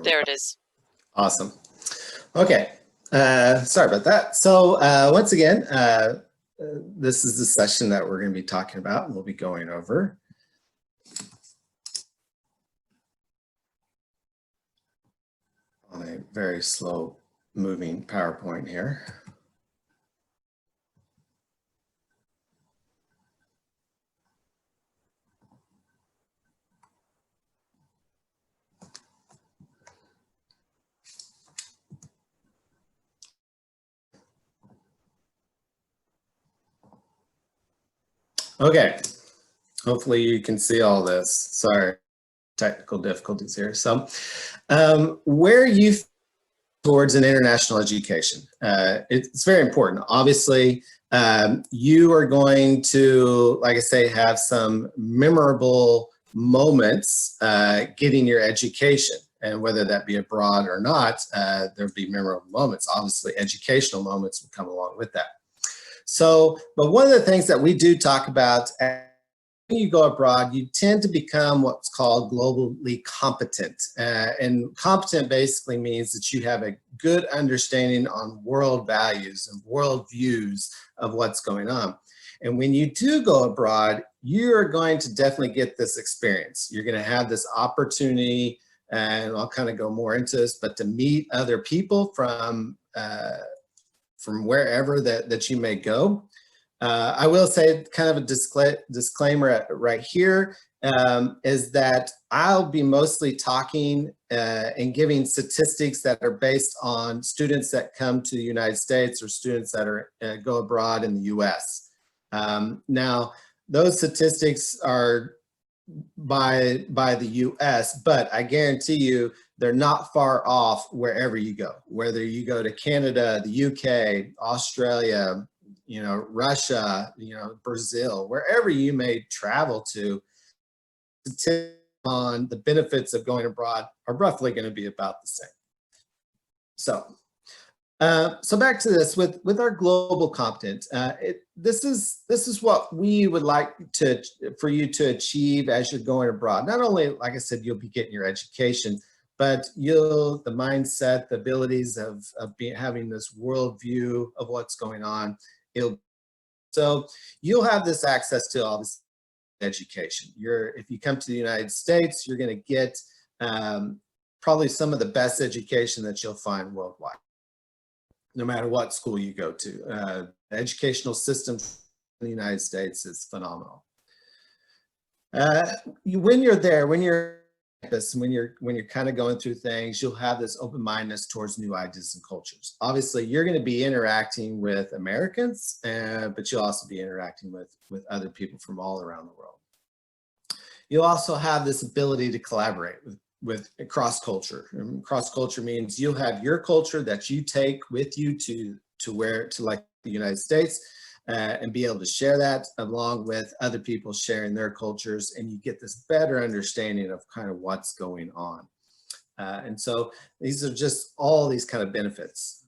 There it is. Awesome. Okay. Sorry about that. So once again, this is the session that we're going to be talking about, and we'll be going over. On a very slow moving PowerPoint here. Okay, hopefully you can see all this. Sorry, technical difficulties here. So where you towards an international education, it's very important. Obviously, you are going to, like I say, have some memorable moments getting your education. And whether that be abroad or not, there'll be memorable moments. Obviously, educational moments will come along with that. So, but one of the things that we do talk about when you go abroad, you tend to become what's called globally competent. And competent basically means that you have a good understanding on world values and world views of what's going on. And when you do go abroad, you're going to definitely get this experience. You're going to have this opportunity, and I'll kind of go more into this, but to meet other people from wherever that you may go. I will say kind of a disclaimer right here is that I'll be mostly talking and giving statistics that are based on students that come to the United States or students that are go abroad in the US. Now, those statistics are by the US, but I guarantee you they're not far off wherever you go, whether you go to Canada, the UK, Australia, you know, Russia, you know, Brazil, wherever you may travel to, on the benefits of going abroad are roughly going to be about the same. So back to this with our global content. This is what we would like for you to achieve as you're going abroad. Not only, like I said, you'll be getting your education, but the mindset, the abilities of having this worldview of what's going on. So you'll have this access to all this education. If you come to the United States, you're going to get probably some of the best education that you'll find worldwide, no matter what school you go to. The educational system in the United States is phenomenal. When you're there, when you're when you're kind of going through things, you'll have this open-mindedness towards new ideas and cultures. Obviously, you're going to be interacting with Americans, but you'll also be interacting with other people from all around the world. You'll also have this ability to collaborate with cross-culture. Cross-culture means you'll have your culture that you take with you to like the United States, and be able to share that along with other people sharing their cultures, and you get this better understanding of kind of what's going on. And so these are just all these kind of benefits.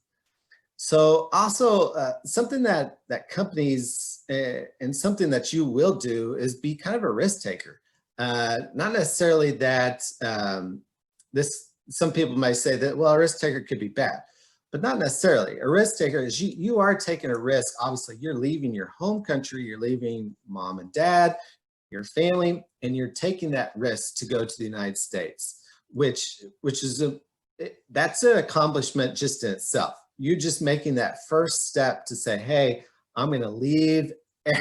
So also something that companies and something that you will do is be kind of a risk taker. Not necessarily that some people may say that, well, a risk taker could be bad. But not necessarily. A risk taker is you are taking a risk. Obviously, you're leaving your home country, you're leaving mom and dad, your family, and you're taking that risk to go to the United States, which is that's an accomplishment just in itself. You're just making that first step to say, hey, I'm going to leave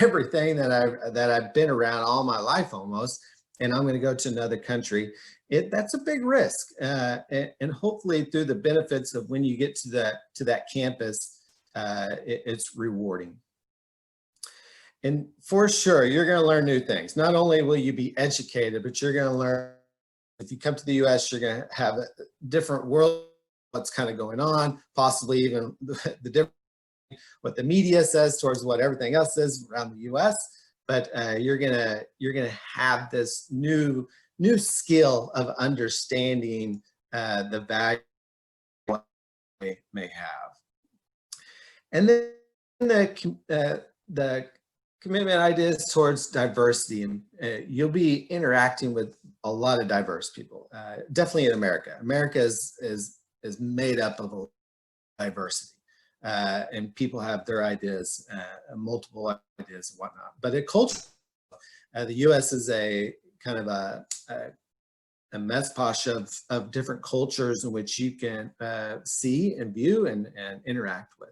everything that I've been around all my life almost, and I'm going to go to another country. That's a big risk, and hopefully through the benefits of when you get to that campus, it's rewarding. And for sure, you're going to learn new things. Not only will you be educated, but you're going to learn. If you come to the U.S., you're going to have a different world, what's kind of going on, possibly even the different what the media says towards what everything else is around the U.S. But you're gonna have this new skill of understanding the value they may have. And then the commitment ideas towards diversity, and you'll be interacting with a lot of diverse people. Definitely in America. America is made up of a diversity, and people have their ideas, multiple ideas and whatnot. But in culture, the U.S. is a kind of a mess-posh of different cultures in which you can see and view and interact with.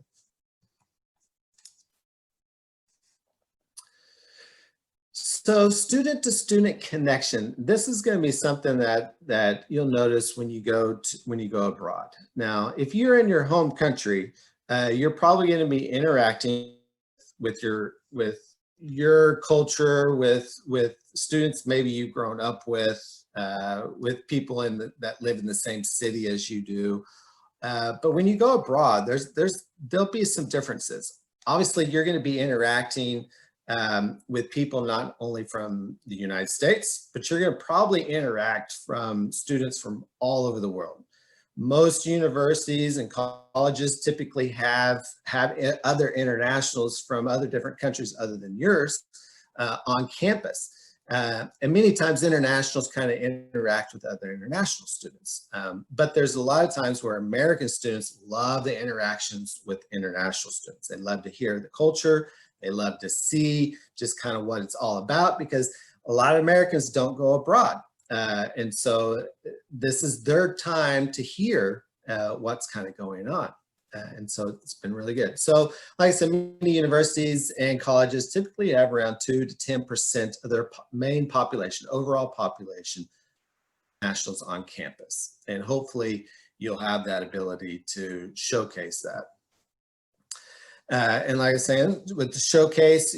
So student-to-student connection. This is going to be something that you'll notice when you go abroad. Now, if you're in your home country, you're probably going to be interacting with your culture, with students maybe you've grown up with people that live in the same city as you do. But when you go abroad, there'll be some differences. Obviously, you're going to be interacting with people not only from the United States, but you're going to probably interact from students from all over the world. Most universities and colleges typically have other internationals from other different countries other than yours on campus. And many times internationals kind of interact with other international students. But there's a lot of times where American students love the interactions with international students. They love to hear the culture. They love to see just kind of what it's all about, because a lot of Americans don't go abroad. And so this is their time to hear what's kind of going on. And so it's been really good. So like I said, many universities and colleges typically have around 2 to 10% of their main population, overall population, nationals on campus. And hopefully you'll have that ability to showcase that. And like I was saying, with the showcase,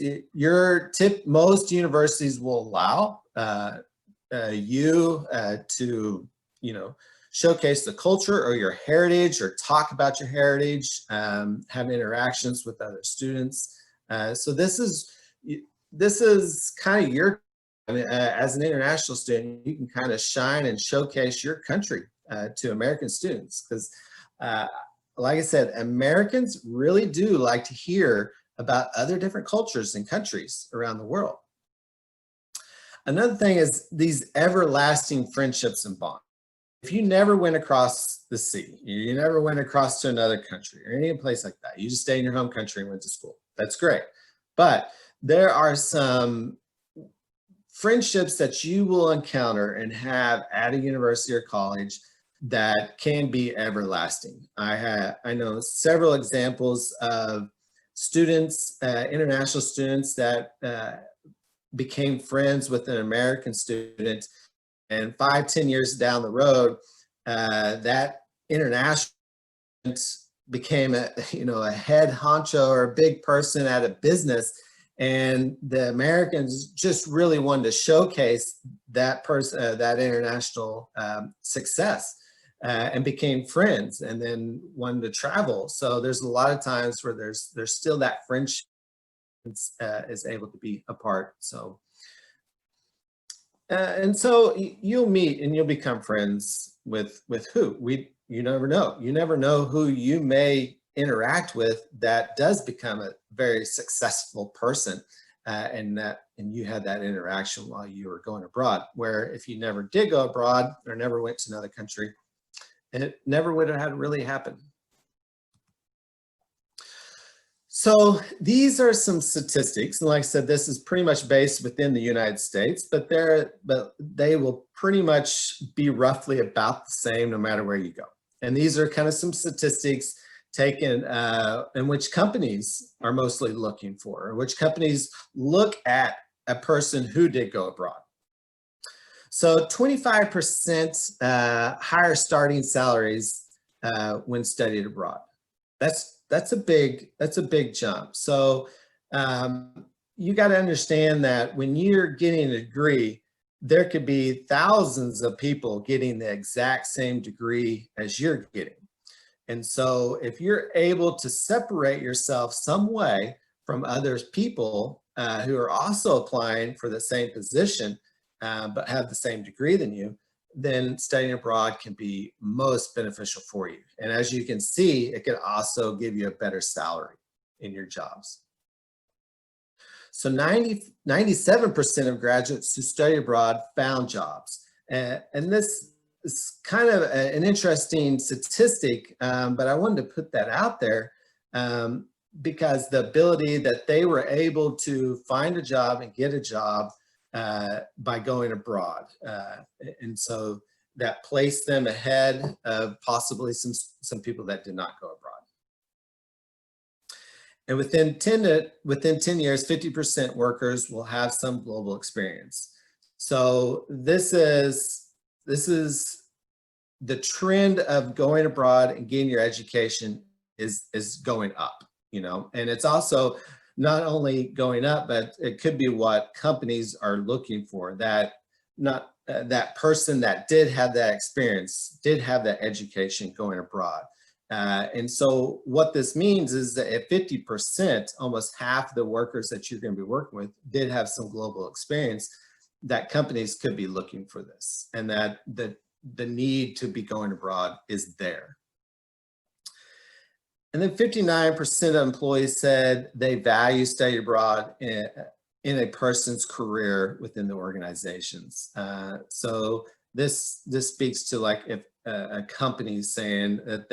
most universities will allow you to, showcase the culture or your heritage, or talk about your heritage, have interactions with other students. So this is kind of your, as an international student, you can kind of shine and showcase your country to American students, because like I said, Americans really do like to hear about other different cultures and countries around the world. Another thing is these everlasting friendships and bonds. If you never went across the sea, you never went across to another country or any place like that, you just stay in your home country and went to school, that's great. But there are some friendships that you will encounter and have at a university or college that can be everlasting. I know several examples of students, international students that became friends with an American student, and 5-10 years down the road, that international became a head honcho or a big person at a business, and the Americans just really wanted to showcase that person, that international success. And became friends, and then wanted to travel. So there's a lot of times where there's still that friendship is able to be apart. So and so you'll meet and you'll become friends with who you never know. You never know who you may interact with that does become a very successful person, and you had that interaction while you were going abroad. Where if you never did go abroad or never went to another country, it never would have really happened. So these are some statistics, and like I said, this is pretty much based within the United States, but they will pretty much be roughly about the same no matter where you go. And these are kind of some statistics taken in which companies are mostly looking for, or which companies look at a person who did go abroad. So 25% higher starting salaries when studied abroad. That's a big jump. So you got to understand that when you're getting a degree, there could be thousands of people getting the exact same degree as you're getting. And so if you're able to separate yourself some way from other people who are also applying for the same position, but have the same degree than you, then studying abroad can be most beneficial for you. And as you can see, it can also give you a better salary in your jobs. So 97% of graduates who study abroad found jobs. And this is kind of an interesting statistic, but I wanted to put that out there because the ability that they were able to find a job and get a job by going abroad. And so that placed them ahead of possibly some people that did not go abroad. And within 10 years, 50% workers will have some global experience. So this is the trend of going abroad and getting your education is going up, you know, and it's also not only going up, but it could be what companies are looking for, that that person that did have that experience, did have that education going abroad. And so what this means is that at 50%, almost half the workers that you're going to be working with did have some global experience, that companies could be looking for this, and that the need to be going abroad is there. And then 59% of employees said they value study abroad in a person's career within the organizations. So this speaks to, like, if a company is saying that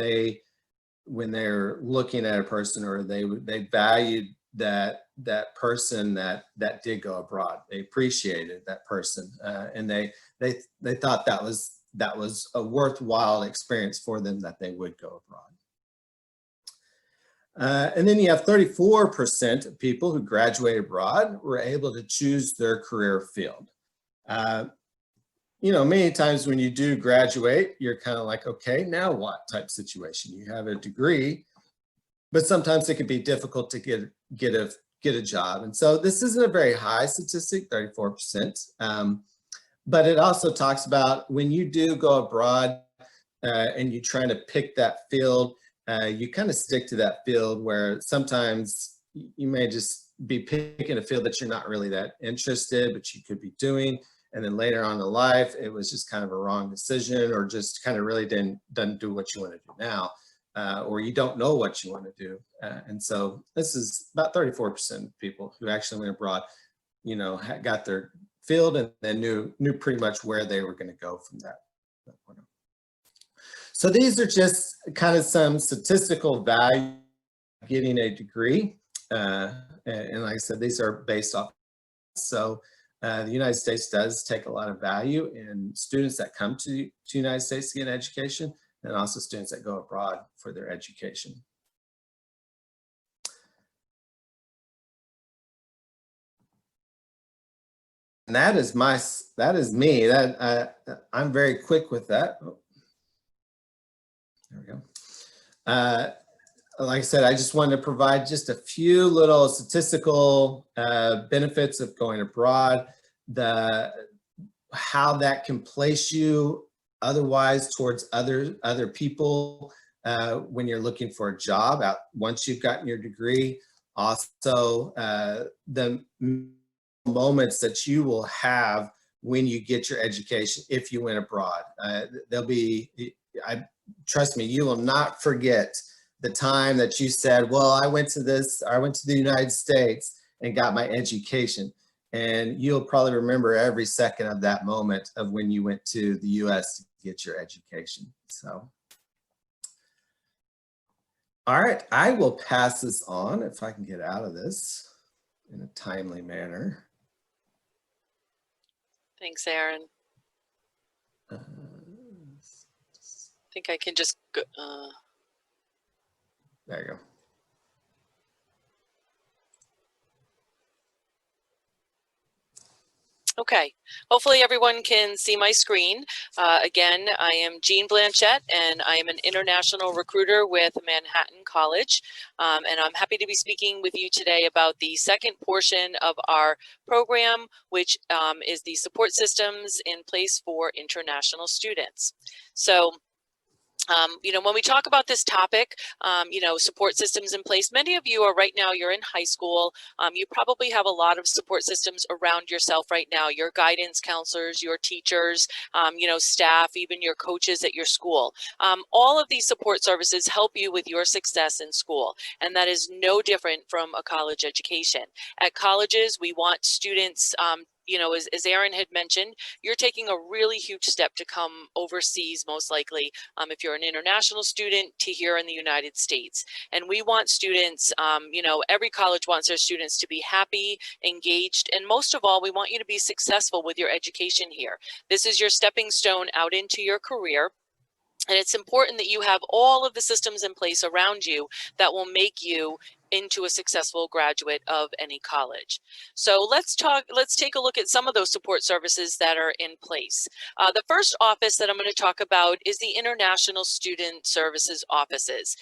when they're looking at a person, or they valued that person that did go abroad, they appreciated that person, and they thought that was a worthwhile experience for them, that they would go abroad. And then you have 34% of people who graduated abroad were able to choose their career field. You know, many times when you do graduate, you're kind of like, okay, now what type situation? You have a degree, but sometimes it can be difficult to get a job. And so this isn't a very high statistic, 34%. But it also talks about when you do go abroad and you're trying to pick that field, you kind of stick to that field, where sometimes you may just be picking a field that you're not really that interested, but you could be doing. And then later on in life, it was just kind of a wrong decision, or just kind of really doesn't do what you want to do now, or you don't know what you want to do. And so this is about 34% of people who actually went abroad, you know, got their field and then knew pretty much where they were going to go from that point on. So these are just kind of some statistical value of getting a degree. And like I said, these are based off. So the United States does take a lot of value in students that come to the United States to get an education, and also students that go abroad for their education. And that is me. I'm very quick with that. Oh, there we go. Like I said, I just wanted to provide just a few little statistical benefits of going abroad, how that can place you otherwise towards other people when you're looking for a job once you've gotten your degree. Also, the moments that you will have when you get your education if you went abroad. Trust me, you will not forget the time that you said, well, I went to the United States and got my education. And you'll probably remember every second of that moment of when you went to the US to get your education. So, all right, I will pass this on if I can get out of this in a timely manner. Thanks, Aaron. I think I can just go. There you go. Okay, hopefully everyone can see my screen. Again, I am Jean Blanchette, and I am an international recruiter with Manhattan College. And I'm happy to be speaking with you today about the second portion of our program, which is the support systems in place for international students. So When we talk about this topic, support systems in place, many of you are right now, you're in high school. You probably have a lot of support systems around yourself right now, your guidance counselors, your teachers, staff, even your coaches at your school. All of these support services help you with your success in school, and that is no different from a college education. At colleges, we want students, as Aaron had mentioned, you're taking a really huge step to come overseas, most likely, if you're an international student, to here in the United States. And we want students, every college wants their students to be happy, engaged, and most of all, we want you to be successful with your education here. This is your stepping stone out into your career. And it's important that you have all of the systems in place around you that will make you into a successful graduate of any college. So let's take a look at some of those support services that are in place. The first office that I'm going to talk about is the International Student Services offices.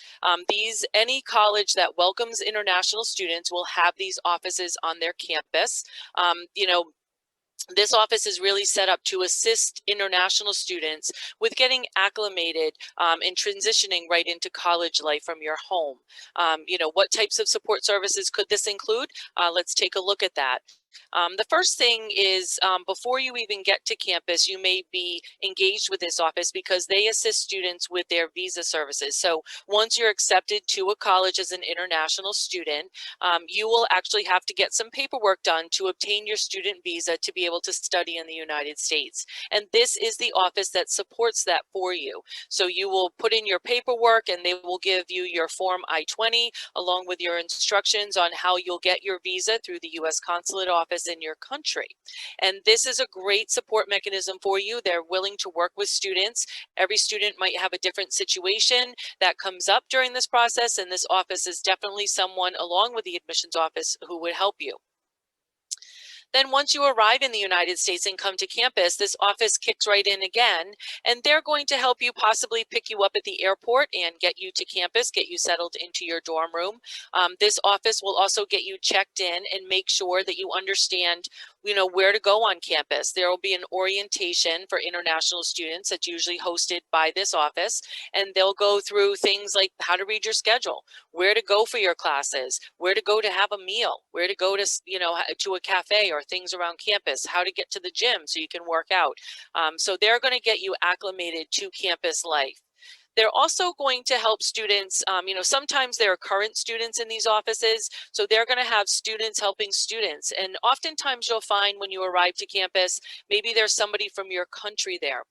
Any college that welcomes international students will have these offices on their campus. This office is really set up to assist international students with getting acclimated and transitioning right into college life from your home. What types of support services could this include? Let's take a look at that. The first thing is before you even get to campus, you may be engaged with this office because they assist students with their visa services. So once you're accepted to a college as an international student, you will actually have to get some paperwork done to obtain your student visa to be able to study in the United States. And this is the office that supports that for you. So you will put in your paperwork and they will give you your Form I-20 along with your instructions on how you'll get your visa through the U.S. Consulate office in your country. And this is a great support mechanism for you. They're willing to work with students. Every student might have a different situation that comes up during this process, and this office is definitely someone along with the admissions office who would help you. Then once you arrive in the United States and come to campus, this office kicks right in again, and they're going to help you possibly pick you up at the airport and get you to campus, get you settled into your dorm room. This office will also get you checked in and make sure that you understand where to go on campus. There will be an orientation for international students that's usually hosted by this office, and they'll go through things like how to read your schedule, where to go for your classes, where to go to have a meal, where to go to, to a cafe or things around campus, how to get to the gym so you can work out. So they're going to get you acclimated to campus life. They're also going to help students, sometimes there are current students in these offices, so they're going to have students helping students. And oftentimes you'll find when you arrive to campus, maybe there's somebody from your country there.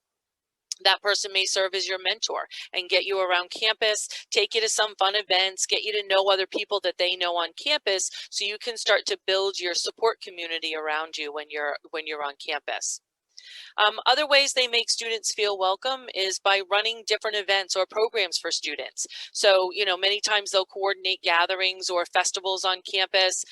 That person may serve as your mentor and get you around campus, take you to some fun events, get you to know other people that they know on campus so you can start to build your support community around you when you're on campus. Other ways they make students feel welcome is by running different events or programs for students. So, many times they'll coordinate gatherings or festivals on campus,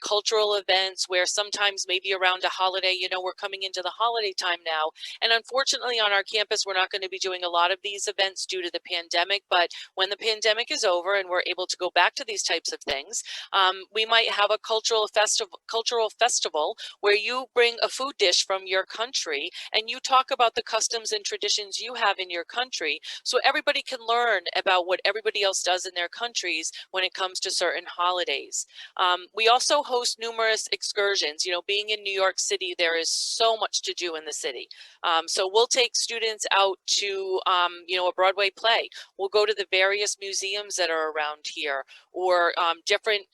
cultural events where sometimes maybe around a holiday, we're coming into the holiday time now. And unfortunately on our campus, we're not going to be doing a lot of these events due to the pandemic. But when the pandemic is over and we're able to go back to these types of things, we might have a cultural festival where you bring a food dish from your country and you talk about the customs and traditions you have in your country so everybody can learn about what everybody else does in their countries when it comes to certain holidays. We also host numerous excursions. Being in New York City, there is so much to do in the city. So we'll take students out to, a Broadway play. We'll go to the various museums that are around here or different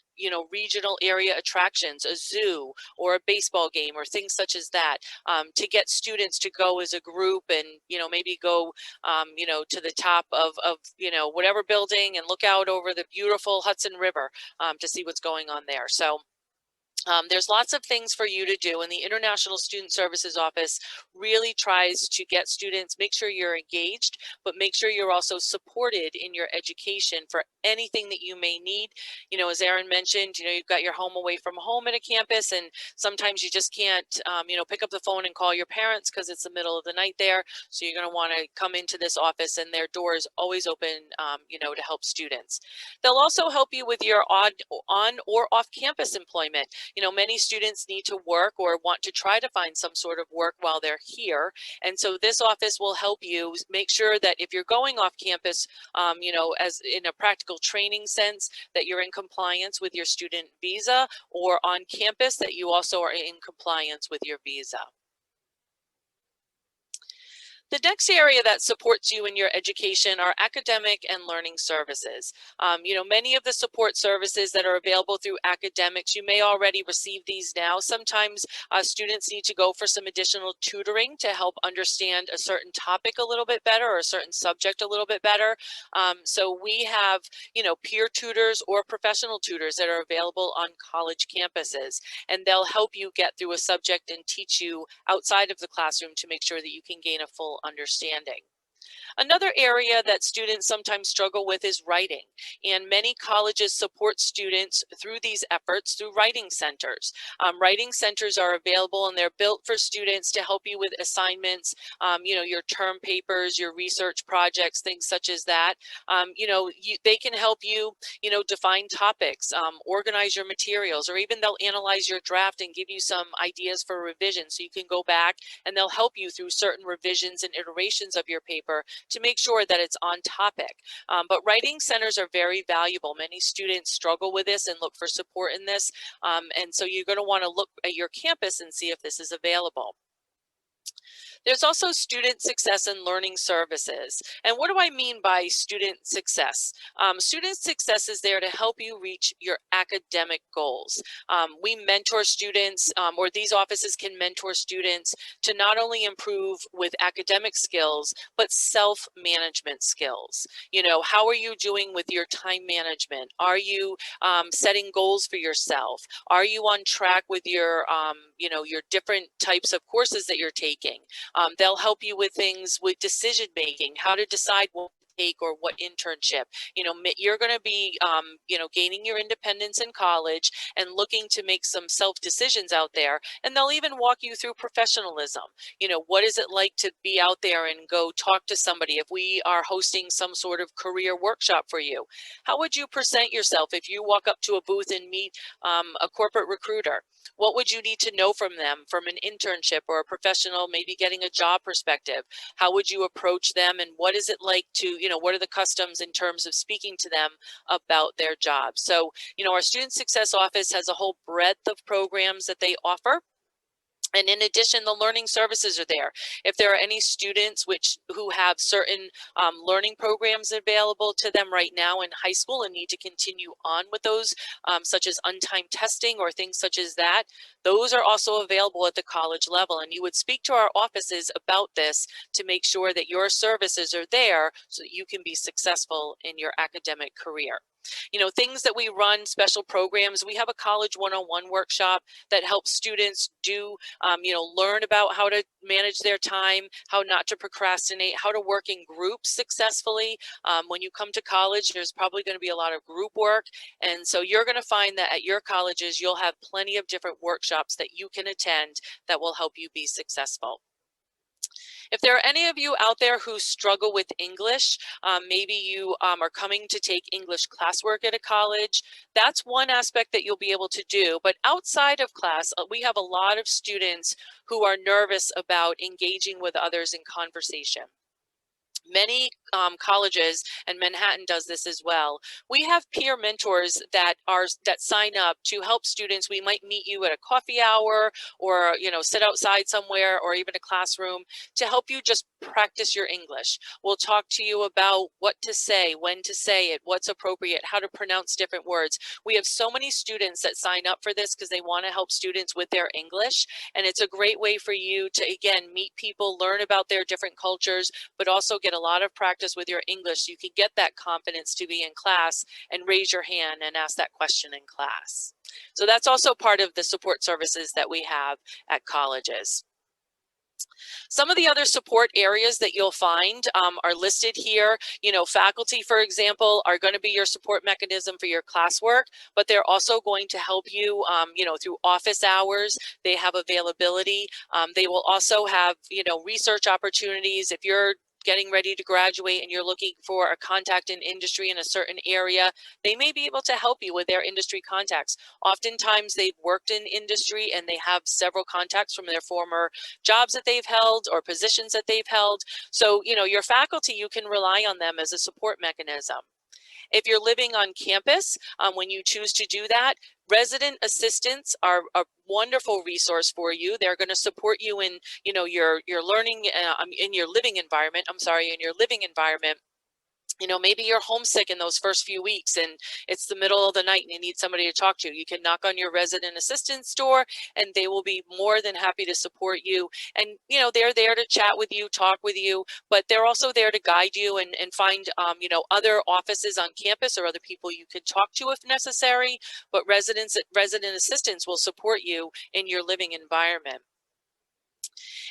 regional area attractions, a zoo or a baseball game or things such as that, to get students to go as a group and, maybe go, to the top of whatever building and look out over the beautiful Hudson River to see what's going on there. So there's lots of things for you to do, and the International Student Services Office really tries to get students, make sure you're engaged, but make sure you're also supported in your education for anything that you may need. As Aaron mentioned, you've got your home away from home at a campus, and sometimes you just can't, pick up the phone and call your parents because it's the middle of the night there. So you're going to want to come into this office, and their door is always open, to help students. They'll also help you with your on or off campus employment. Many students need to work or want to try to find some sort of work while they're here. And so this office will help you make sure that if you're going off campus, as in a practical training sense, that you're in compliance with your student visa, or on campus that you also are in compliance with your visa. The next area that supports you in your education are academic and learning services. Many of the support services that are available through academics, you may already receive these now. Sometimes students need to go for some additional tutoring to help understand a certain topic a little bit better, or a certain subject a little bit better. So we have, peer tutors or professional tutors that are available on college campuses, and they'll help you get through a subject and teach you outside of the classroom to make sure that you can gain a full understanding. Another area that students sometimes struggle with is writing, and many colleges support students through these efforts through writing centers. Writing centers are available, and they're built for students to help you with assignments, your term papers, your research projects, things such as that. They can help you, define topics, organize your materials, or even they'll analyze your draft and give you some ideas for revision, so you can go back and they'll help you through certain revisions and iterations of your paper to make sure that it's on topic. But writing centers are very valuable. Many students struggle with this and look for support in this. And so you're going to want to look at your campus and see if this is available. There's also student success and learning services. And what do I mean by student success? Student success is there to help you reach your academic goals. We mentor students, or these offices can mentor students to not only improve with academic skills, but self-management skills. How are you doing with your time management? Are you setting goals for yourself? Are you on track with your, your different types of courses that you're taking? They'll help you with things with decision making, how to decide what to take or what internship. You're going to be, gaining your independence in college and looking to make some self decisions out there. And they'll even walk you through professionalism. What is it like to be out there and go talk to somebody? If we are hosting some sort of career workshop for you, how would you present yourself if you walk up to a booth and meet a corporate recruiter? What would you need to know from them from an internship or a professional, maybe getting a job perspective? How would you approach them, and what is it like to, what are the customs in terms of speaking to them about their job? So, our Student Success Office has a whole breadth of programs that they offer. And in addition, the learning services are there. If there are any students who have certain learning programs available to them right now in high school and need to continue on with those, such as untimed testing or things such as that, those are also available at the college level. And you would speak to our offices about this to make sure that your services are there so that you can be successful in your academic career. Things that we run, special programs. We have a college 101 workshop that helps students do, learn about how to manage their time, how not to procrastinate, how to work in groups successfully. When you come to college, there's probably going to be a lot of group work. And so you're going to find that at your colleges, you'll have plenty of different workshops that you can attend that will help you be successful. If there are any of you out there who struggle with English, maybe you are coming to take English classwork at a college, that's one aspect that you'll be able to do. But outside of class, we have a lot of students who are nervous about engaging with others in conversation. Many colleges, and Manhattan does this as well, we have peer mentors that sign up to help students. We might meet you at a coffee hour, or sit outside somewhere, or even a classroom, to help you just practice your English. We'll talk to you about what to say, when to say it, what's appropriate, how to pronounce different words. We have so many students that sign up for this because they want to help students with their English, and it's a great way for you to, again, meet people, learn about their different cultures, but also get a lot of practice with your English so you can get that confidence to be in class and raise your hand and ask that question in class. So that's also part of the support services that we have at colleges. Some of the other support areas that you'll find are listed here. Faculty, for example, are going to be your support mechanism for your classwork, but they're also going to help you, through office hours. They have availability. They will also have, research opportunities. If you're getting ready to graduate and you're looking for a contact in industry in a certain area, they may be able to help you with their industry contacts. Oftentimes they've worked in industry and they have several contacts from their former jobs that they've held or positions that they've held. So, you know, your faculty, you can rely on them as a support mechanism. If you're living on campus, when you choose to do that, resident assistants are a wonderful resource for you. They're going to support you in, you know, your learning in your living environment. I'm sorry, in your living environment. You know, maybe you're homesick in those first few weeks and it's the middle of the night and you need somebody to talk to. You can knock on your resident assistant's door and they will be more than happy to support you. And, you know, they're there to chat with you, talk with you, but they're also there to guide you and find, you know, other offices on campus or other people you could talk to if necessary. But resident assistants will support you in your living environment.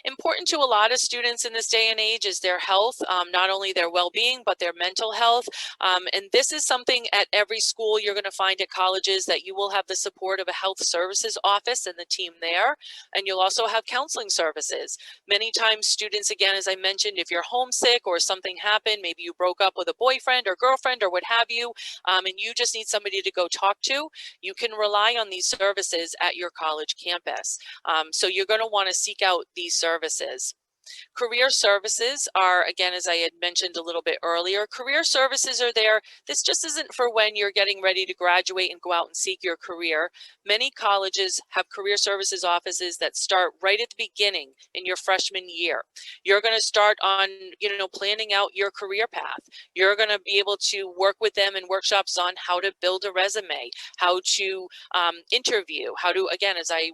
Important to a lot of students in this day and age is their health, not only their well-being, but their mental health. And this is something at every school you're going to find at colleges, that you will have the support of a health services office and the team there. And you'll also have counseling services. Many times students, again, as I mentioned, if you're homesick or something happened, maybe you broke up with a boyfriend or girlfriend or what have you, and you just need somebody to go talk to, you can rely on these services at your college campus. So you're going to want to seek out these services. Career services are, again, as I had mentioned a little bit earlier, career services are there. This just isn't for when you're getting ready to graduate and go out and seek your career. Many colleges have career services offices that start right at the beginning in your freshman year. You're going to start on, you know, planning out your career path. You're going to be able to work with them in workshops on how to build a resume, how to interview, how to, again, as I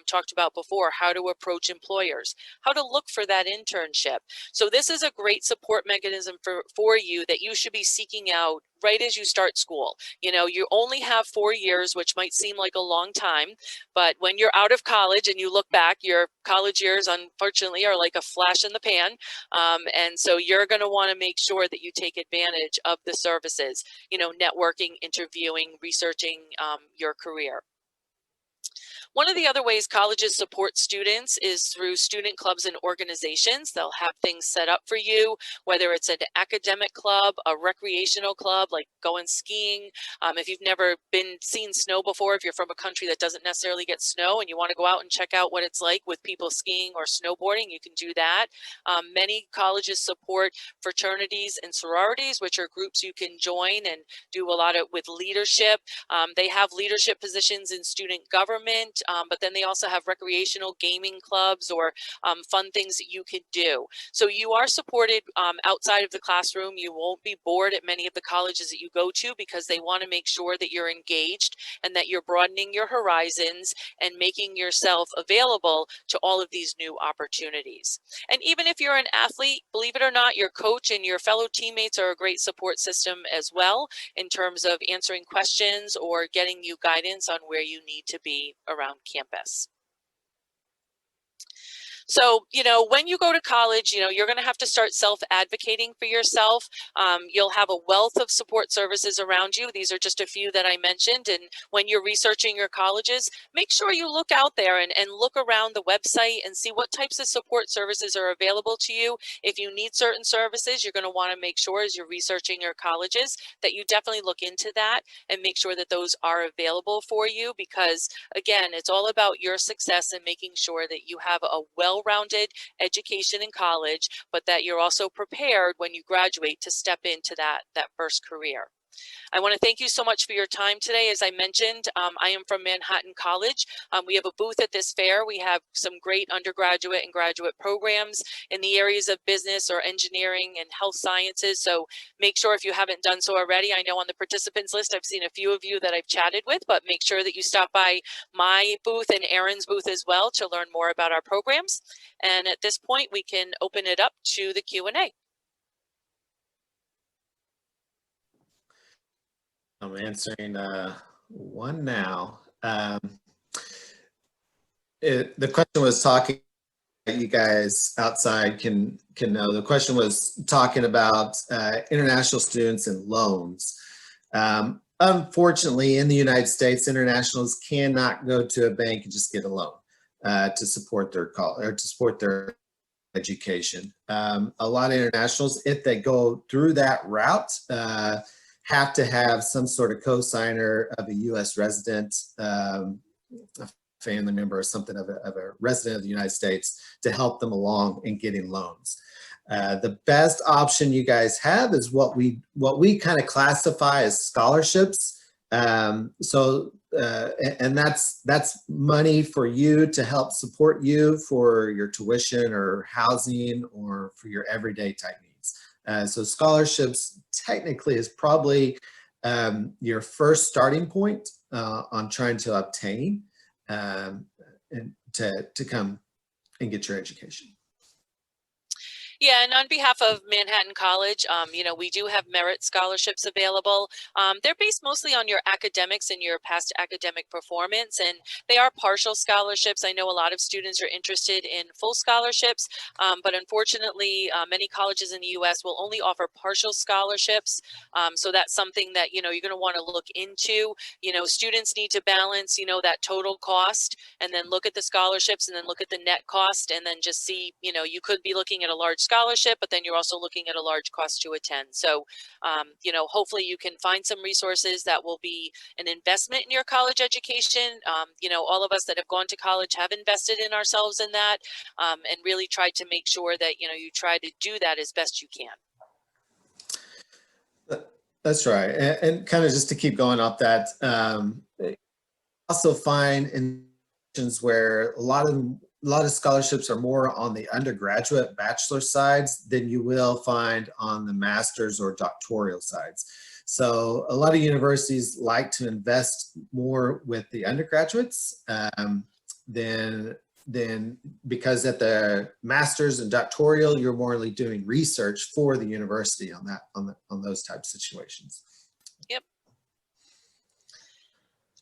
talked about before, how to approach employers, how to look for that internship. So this is a great support mechanism for you that you should be seeking out right as you start school. You know, you only have 4 years, which might seem like a long time, but when you're out of college and you look back, your college years, unfortunately, are like a flash in the pan. And so you're going to want to make sure that you take advantage of the services, you know, networking, interviewing, researching your career. One of the other ways colleges support students is through student clubs and organizations. They'll have things set up for you, whether it's an academic club, a recreational club, like going skiing. If you've never seen snow before, if you're from a country that doesn't necessarily get snow and you want to go out and check out what it's like with people skiing or snowboarding, you can do that. Many colleges support fraternities and sororities, which are groups you can join and do a lot of with leadership. They have leadership positions in student government, but then they also have recreational gaming clubs or fun things that you could do. So you are supported outside of the classroom. You won't be bored at many of the colleges that you go to because they want to make sure that you're engaged and that you're broadening your horizons and making yourself available to all of these new opportunities. And even if you're an athlete, believe it or not, your coach and your fellow teammates are a great support system as well in terms of answering questions or getting you guidance on where you need to be around campus. So, you know, when you go to college, you know, you're going to have to start self-advocating for yourself. You'll have a wealth of support services around you. These are just a few that I mentioned. And when you're researching your colleges, make sure you look out there and look around the website and see what types of support services are available to you. If you need certain services, you're going to want to make sure as you're researching your colleges that you definitely look into that and make sure that those are available for you, because again, it's all about your success and making sure that you have a well-rounded education in college, but that you're also prepared when you graduate to step into that first career. I want to thank you so much for your time today. As I mentioned, I am from Manhattan College. We have a booth at this fair. We have some great undergraduate and graduate programs in the areas of business or engineering and health sciences. So make sure, if you haven't done so already, I know on the participants list, I've seen a few of you that I've chatted with, but make sure that you stop by my booth and Erin's booth as well to learn more about our programs. And at this point, we can open it up to the Q&A. I'm answering one now. The question was talking, you guys outside can know, the question was talking about international students and loans. Unfortunately, in the United States, internationals cannot go to a bank and just get a loan to support their education. A lot of internationals, if they go through that route, have to have some sort of cosigner of a U.S. resident, a family member or something of a resident of the United States to help them along in getting loans. The best option you guys have is what we kind of classify as scholarships. And that's money for you to help support you for your tuition or housing or for your everyday type needs. So scholarships technically is probably your first starting point on trying to obtain and to come and get your education. Yeah, and on behalf of Manhattan College, we do have merit scholarships available. They're based mostly on your academics and your past academic performance, and they are partial scholarships. I know a lot of students are interested in full scholarships, but unfortunately, many colleges in the U.S. will only offer partial scholarships. So that's something that, you're going to want to look into. Students need to balance, that total cost, and then look at the scholarships and then look at the net cost, and then just see, you could be looking at a large scholarship, but then you're also looking at a large cost to attend. So, hopefully you can find some resources that will be an investment in your college education. All of us that have gone to college have invested in ourselves in that, and really tried to make sure that, you try to do that as best you can. That's right. And kind of just to keep going off that, also find institutions where a lot of scholarships are more on the undergraduate bachelor sides than you will find on the master's or doctoral sides. So a lot of universities like to invest more with the undergraduates than because at the master's and doctoral, you're more really doing research for the university on those type of situations. Yep.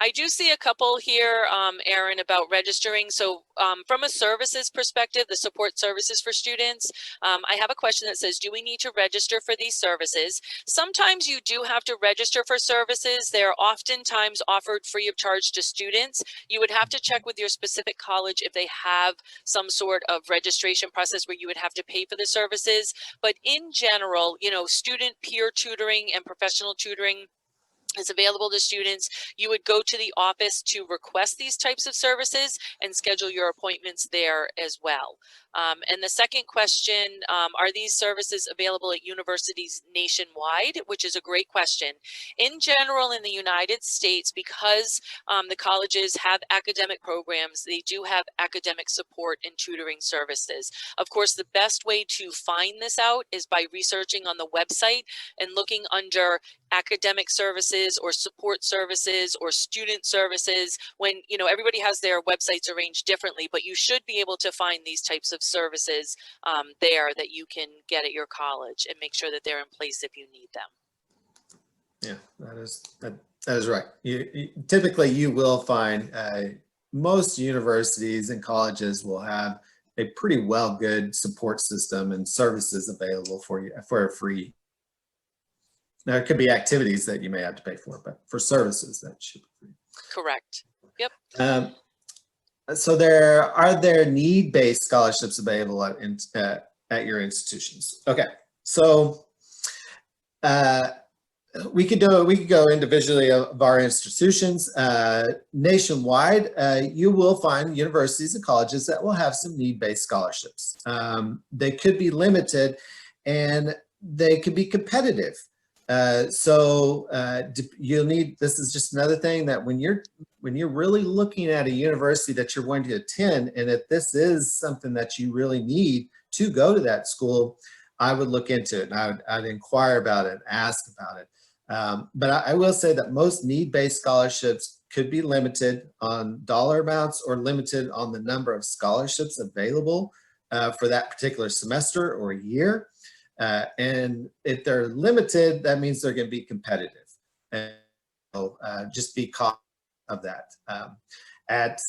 I do see a couple here, Aaron, about registering. So from a services perspective, the support services for students, I have a question that says, do we need to register for these services? Sometimes you do have to register for services. They're oftentimes offered free of charge to students. You would have to check with your specific college if they have some sort of registration process where you would have to pay for the services. But in general, student peer tutoring and professional tutoring is available to students. You would go to the office to request these types of services and schedule your appointments there as well. And the second question, are these services available at universities nationwide? Which is a great question. In general, in the United States, because the colleges have academic programs, they do have academic support and tutoring services. Of course, the best way to find this out is by researching on the website and looking under academic services or support services or student services. When everybody has their websites arranged differently, but you should be able to find these types of services there that you can get at your college and make sure that they're in place if you need them. Yeah, that is right. Typically you will find most universities and colleges will have a pretty good support system and services available for you for a free. Now, it could be activities that you may have to pay for, but for services, that should be free. Correct. Yep. So are there need-based scholarships available at your institutions? Okay, so we could go individually of our institutions. Nationwide, you will find universities and colleges that will have some need-based scholarships. They could be limited and they could be competitive. You'll need, this is just another thing that when you're really looking at a university that you're going to attend, and if this is something that you really need to go to that school, I would look into it and I'd inquire about it, ask about it. But I will say that most need-based scholarships could be limited on dollar amounts or limited on the number of scholarships available for that particular semester or year. And if they're limited, that means they're going to be competitive. And just be cautious of that. At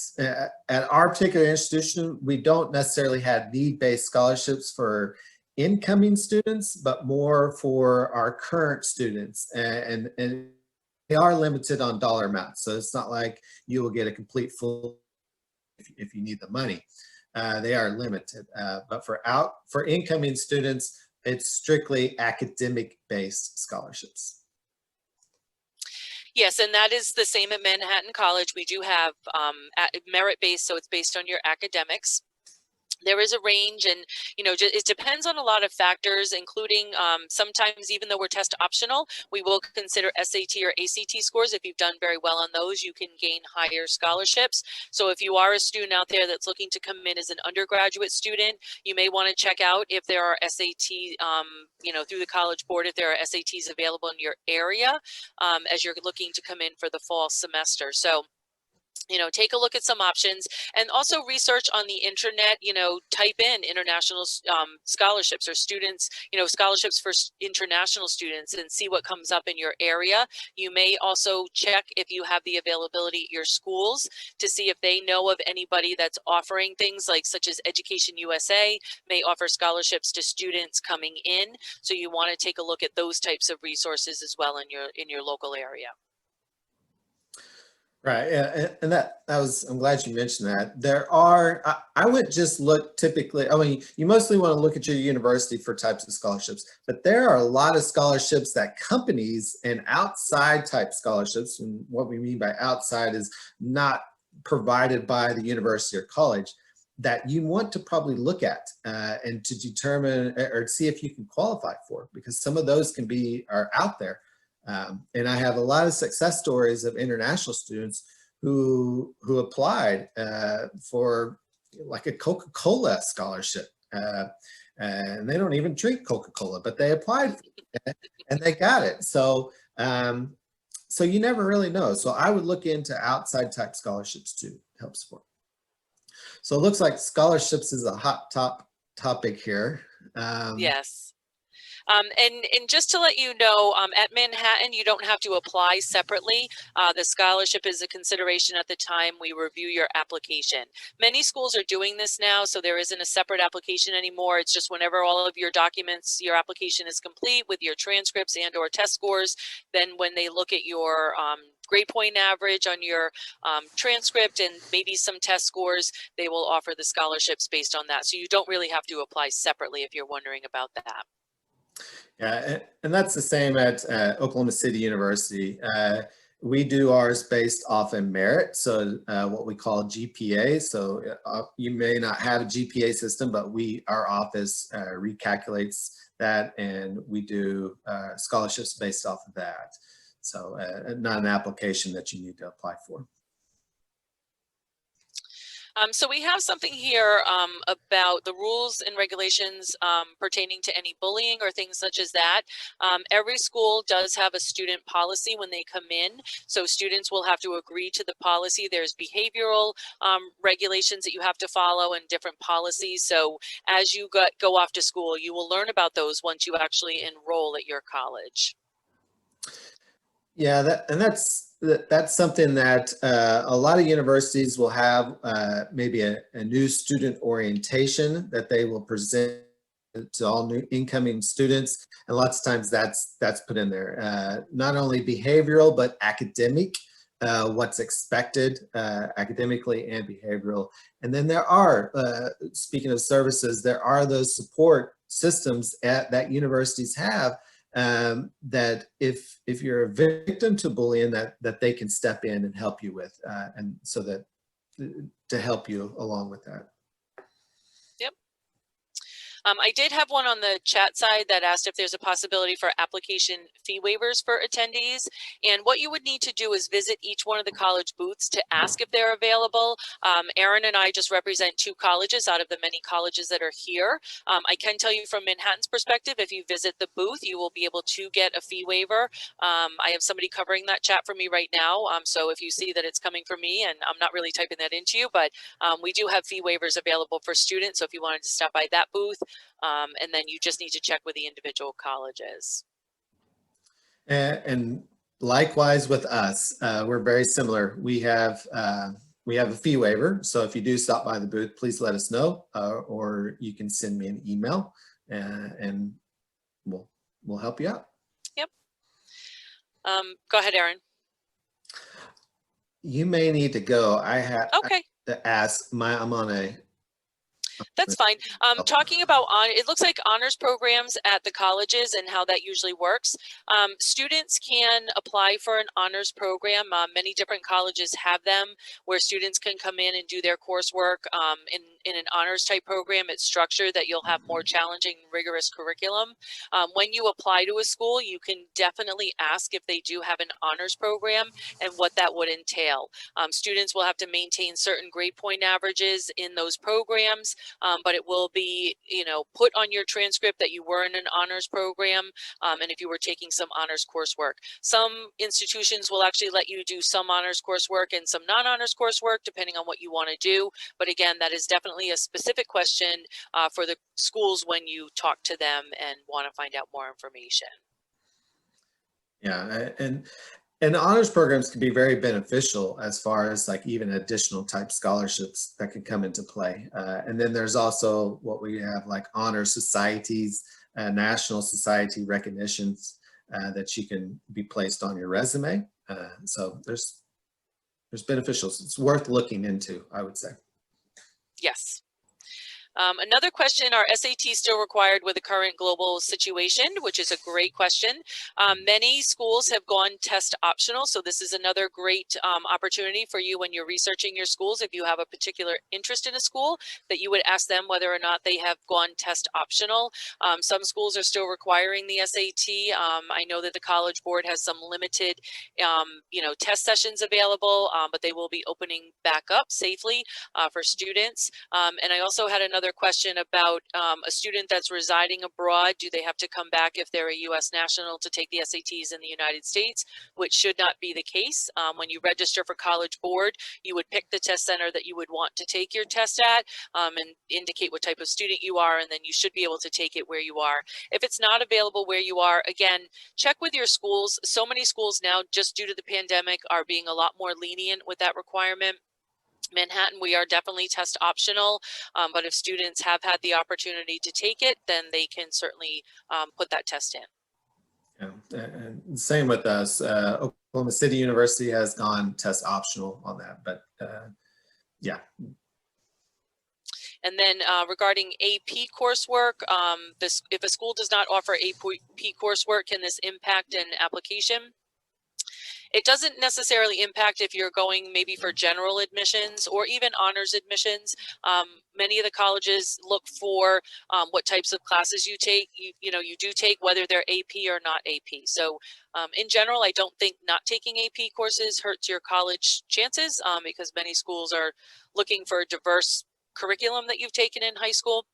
our particular institution, we don't necessarily have need-based scholarships for incoming students, but more for our current students. And they are limited on dollar amounts. So it's not like you will get a complete full if you need the money. they are limited. But for incoming students, it's strictly academic-based scholarships. Yes, and that is the same at Manhattan College. We do have merit-based, so it's based on your academics. There is a range, and it depends on a lot of factors, including sometimes, even though we're test optional, we will consider SAT or ACT scores. If you've done very well on those, you can gain higher scholarships. So if you are a student out there that's looking to come in as an undergraduate student, you may want to check out if there are SAT, through the College Board, if there are SATs available in your area as you're looking to come in for the fall semester. So take a look at some options, and also research on the internet. Type in international scholarships or students, scholarships for international students, and see what comes up in your area. You may also check if you have the availability at your schools to see if they know of anybody that's offering things such as Education USA may offer scholarships to students coming in. So you want to take a look at those types of resources as well in your local area. Right, yeah, and I'm glad you mentioned that. There are, I would just look typically, you mostly want to look at your university for types of scholarships, but there are a lot of scholarships that companies and outside type scholarships, and what we mean by outside is not provided by the university or college, that you want to probably look at and to determine or see if you can qualify for, because some of those are out there. And I have a lot of success stories of international students who applied for like a Coca-Cola scholarship. And they don't even drink Coca-Cola, but they applied and they got it. So, so you never really know. So I would look into outside type scholarships to help support. So it looks like scholarships is a hot topic here. Yes. And just to let you know, at Manhattan, you don't have to apply separately. The scholarship is a consideration at the time we review your application. Many schools are doing this now, so there isn't a separate application anymore. It's just whenever all of your documents, your application is complete with your transcripts and or test scores, then when they look at your grade point average on your transcript and maybe some test scores, they will offer the scholarships based on that. So you don't really have to apply separately if you're wondering about that. Yeah, and that's the same at Oklahoma City University. We do ours based off in merit, so what we call GPA. So you may not have a GPA system, but our office recalculates that, and we do scholarships based off of that. So not an application that you need to apply for. So we have something here about the rules and regulations pertaining to any bullying or things such as that. Every school does have a student policy when they come in. So students will have to agree to the policy. There's behavioral regulations that you have to follow and different policies. So as you go off to school, you will learn about those once you actually enroll at your college. Yeah, that's something that a lot of universities will have maybe a new student orientation that they will present to all new incoming students, and lots of times that's put in there. Not only behavioral but academic, what's expected academically and behavioral. And then there are, speaking of services, there are those support systems that universities have. That if you're a victim to bullying, that they can step in and help you with, and so that to help you along with that. Yep. I did have one on the chat side that asked if there's a possibility for application fee waivers for attendees. And what you would need to do is visit each one of the college booths to ask if they're available. Erin and I just represent 2 colleges out of the many colleges that are here. I can tell you from Manhattan's perspective, if you visit the booth, you will be able to get a fee waiver. I have somebody covering that chat for me right now. So if you see that it's coming from me, and I'm not really typing that into you, but we do have fee waivers available for students. So if you wanted to stop by that booth, and then you just need to check with the individual colleges. And likewise with us, we're very similar. We have a fee waiver. So if you do stop by the booth, please let us know, or you can send me an email, and we'll help you out. Yep. Go ahead, Erin. You may need to go. I have okay. to ask. I'm on a That's fine. Talking about it looks like honors programs at the colleges and how that usually works. Students can apply for an honors program. Many different colleges have them where students can come in and do their coursework in an honors type program. It's structured that you'll have more challenging, rigorous curriculum. When you apply to a school, you can definitely ask if they do have an honors program and what that would entail. Students will have to maintain certain grade point averages in those programs. But it will be, put on your transcript that you were in an honors program, and if you were taking some honors coursework. Some institutions will actually let you do some honors coursework and some non-honors coursework, depending on what you want to do. But again, that is definitely a specific question for the schools when you talk to them and want to find out more information. Yeah, and honors programs can be very beneficial as far as like even additional type scholarships that can come into play. And then there's also what we have like honor societies, national society recognitions that you can be placed on your resume. So there's beneficials. It's worth looking into, I would say. Yes. Another question, are SATs still required with the current global situation, which is a great question. Many schools have gone test optional, so this is another great opportunity for you when you're researching your schools. If you have a particular interest in a school, that you would ask them whether or not they have gone test optional. Some schools are still requiring the SAT. I know that the College Board has some limited, test sessions available, but they will be opening back up safely for students. And I also had another question about a student that's residing abroad. Do they have to come back if they're a U.S. national to take the SATs in the United States, which should not be the case. When you register for College Board, you would pick the test center that you would want to take your test at and indicate what type of student you are, and then you should be able to take it where you are. If it's not available where you are, again, check with your schools. So many schools now, just due to the pandemic, are being a lot more lenient with that requirement. Manhattan, we are definitely test optional, but if students have had the opportunity to take it, then they can certainly put that test in. Yeah, and same with us. Oklahoma City University has gone test optional on that, but yeah. And then regarding AP coursework, if a school does not offer AP coursework, can this impact an application? It doesn't necessarily impact if you're going maybe for general admissions or even honors admissions. Many of the colleges look for what types of classes you take. You do take whether they're AP or not AP. So in general, I don't think not taking AP courses hurts your college chances because many schools are looking for a diverse curriculum that you've taken in high school,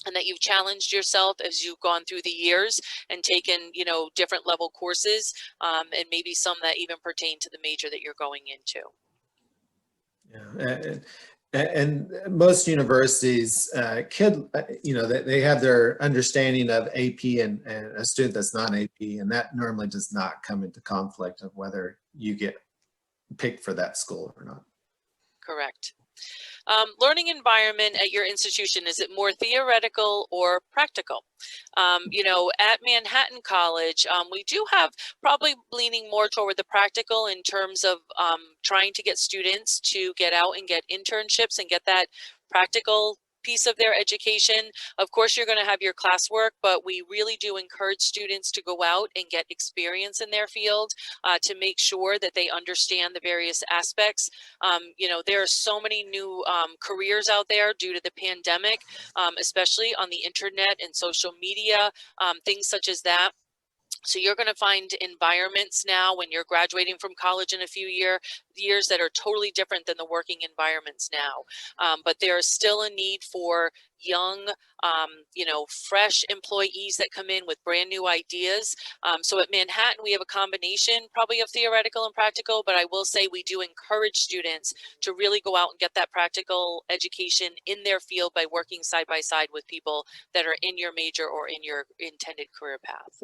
and that you've challenged yourself as you've gone through the years and taken, different level courses, and maybe some that even pertain to the major that you're going into. Yeah, and most universities they have their understanding of AP and a student that's not AP, and that normally does not come into conflict of whether you get picked for that school or not. Correct. Learning environment at your institution, is it more theoretical or practical? At Manhattan College, we do have probably leaning more toward the practical in terms of trying to get students to get out and get internships and get that practical piece of their education. Of course, you're going to have your classwork, but we really do encourage students to go out and get experience in their field to make sure that they understand the various aspects. There are so many new careers out there due to the pandemic, especially on the internet and social media, things such as that. So you're going to find environments now when you're graduating from college in a few years that are totally different than the working environments now. But there is still a need for young, fresh employees that come in with brand new ideas. So at Manhattan, we have a combination probably of theoretical and practical, but I will say we do encourage students to really go out and get that practical education in their field by working side by side with people that are in your major or in your intended career path.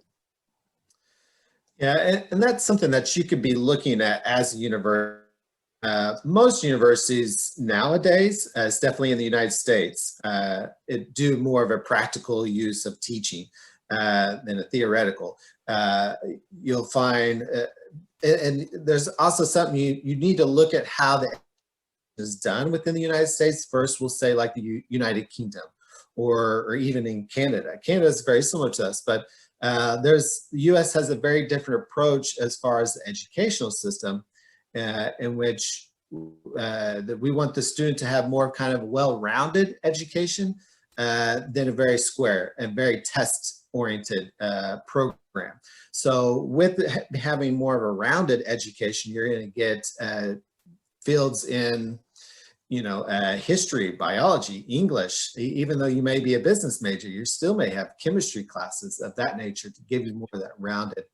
Yeah, and that's something that you could be looking at as a university. Most universities nowadays, it's definitely in the United States, do more of a practical use of teaching than a theoretical. You'll find, and there's also something you need to look at how the is done within the United States. First, we'll say like the United Kingdom, or even in Canada. Canada is very similar to us, but the U.S. has a very different approach as far as the educational system, in which that we want the student to have more kind of well-rounded education than a very square and very test-oriented program. So with having more of a rounded education, you're going to get fields in, you know, history, biology, English. Even though you may be a business major, you still may have chemistry classes of that nature to give you more of that rounded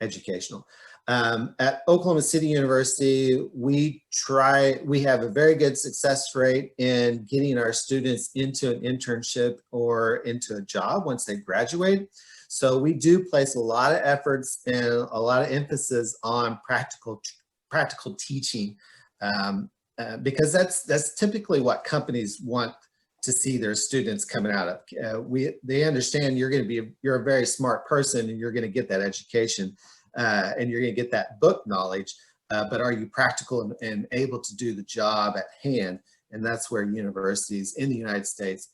educational. At Oklahoma City University, we have a very good success rate in getting our students into an internship or into a job once they graduate. So we do place a lot of efforts and a lot of emphasis on practical teaching, because that's typically what companies want to see their students coming out of. They understand you're a very smart person and you're going to get that education, and you're going to get that book knowledge, but are you practical and able to do the job at hand? And that's where universities in the United States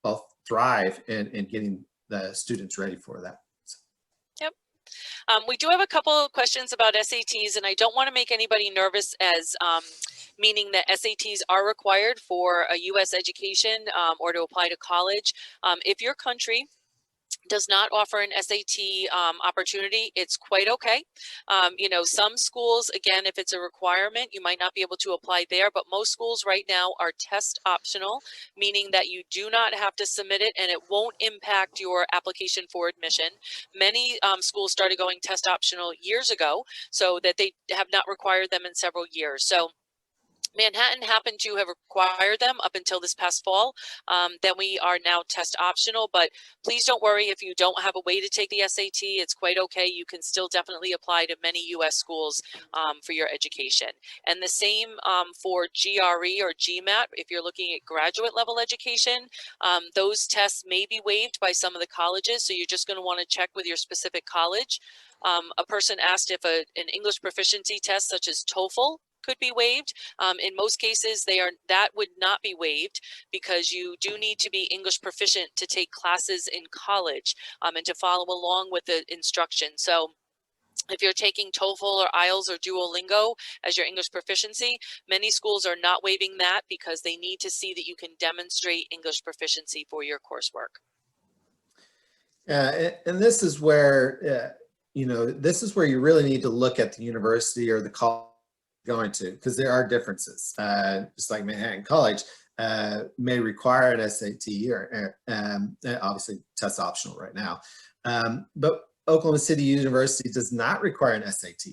both thrive in getting the students ready for that. So. Yep. We do have a couple of questions about SATs, and I don't want to make anybody nervous as meaning that SATs are required for a U.S. education or to apply to college. If your country does not offer an SAT opportunity, it's quite okay. You know, some schools, again, if it's a requirement, you might not be able to apply there, but most schools right now are test optional, meaning that you do not have to submit it and it won't impact your application for admission. Many schools started going test optional years ago, so that they have not required them in several years. So Manhattan happened to have required them up until this past fall. Then we are now test optional, but please don't worry if you don't have a way to take the SAT. It's quite okay. You can still definitely apply to many U.S. schools for your education. And the same for GRE or GMAT. If you're looking at graduate level education, those tests may be waived by some of the colleges. So you're just going to want to check with your specific college. A person asked if an English proficiency test such as TOEFL could be waived. In most cases, that would not be waived because you do need to be English proficient to take classes in college and to follow along with the instruction. So if you're taking TOEFL or IELTS or Duolingo as your English proficiency, many schools are not waiving that because they need to see that you can demonstrate English proficiency for your coursework. And this is where, you know, this is where you really need to look at the university or the college going to, because there are differences. Just like Manhattan College may require an SAT, or obviously test optional right now. But Oklahoma City University does not require an SAT.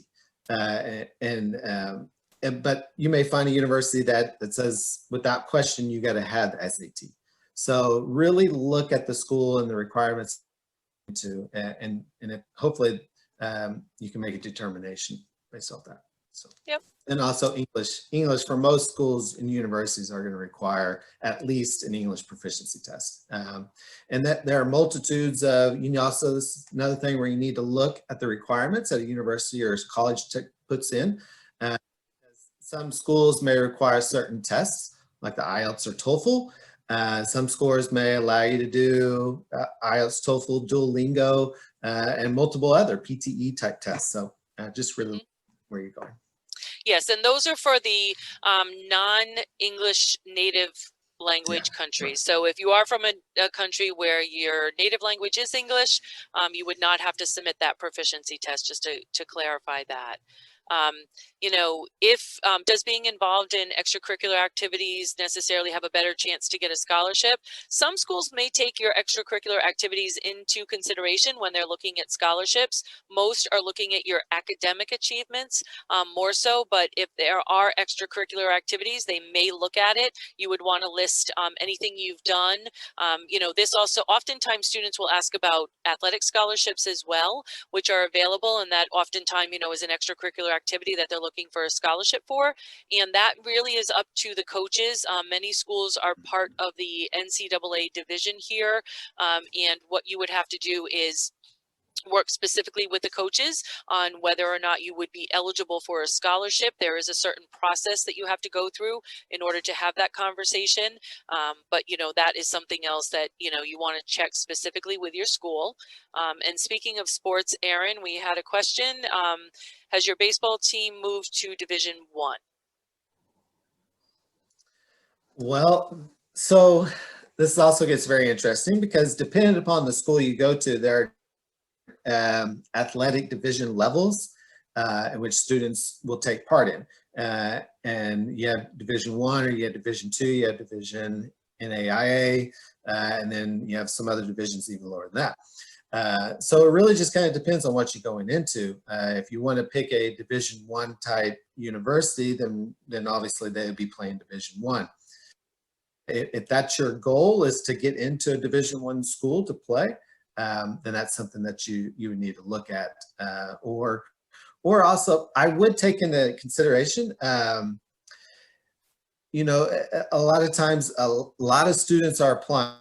But you may find a university that says without question you got to have the SAT. So really look at the school and the requirements and hopefully you can make a determination based off that. So. Yep. And also English for most schools and universities are going to require at least an English proficiency test. And that there are multitudes of, you know, also this is another thing where you need to look at the requirements that a university or college puts in. Some schools may require certain tests like the IELTS or TOEFL. Some schools may allow you to do IELTS, TOEFL, Duolingo, and multiple other PTE type tests. So just really where you're going. Yes, and those are for the non-English native language countries. Right. So if you are from a country where your native language is English, you would not have to submit that proficiency test, just to clarify that. You know, does being involved in extracurricular activities necessarily have a better chance to get a scholarship? Some schools may take your extracurricular activities into consideration when they're looking at scholarships. Most are looking at your academic achievements more so, but if there are extracurricular activities, they may look at it. You would want to list anything you've done. You know, this also, oftentimes students will ask about athletic scholarships as well, which are available, and that oftentimes, you know, is an extracurricular activity that they're looking for a scholarship for, and that really is up to the coaches. Many schools are part of the NCAA division here, and what you would have to do is work specifically with the coaches on whether or not you would be eligible for a scholarship. There is a certain process that you have to go through in order to have that conversation. But, you know, that is something else that, you know, you want to check specifically with your school. And speaking of sports, Aaron, we had a question. Has your baseball team moved to Division I? Well, so this also gets very interesting because depending upon the school you go to, there are athletic division levels in which students will take part in. And you have Division I, or you have Division II, you have Division NAIA, and then you have some other divisions even lower than that. So it really just kind of depends on what you're going into. If you want to pick a Division I type university, then obviously they would be playing Division I. If that's your goal, is to get into a Division I school to play, then that's something that you would need to look at. Or also, I would take into consideration, you know, a lot of times, a lot of students are applying.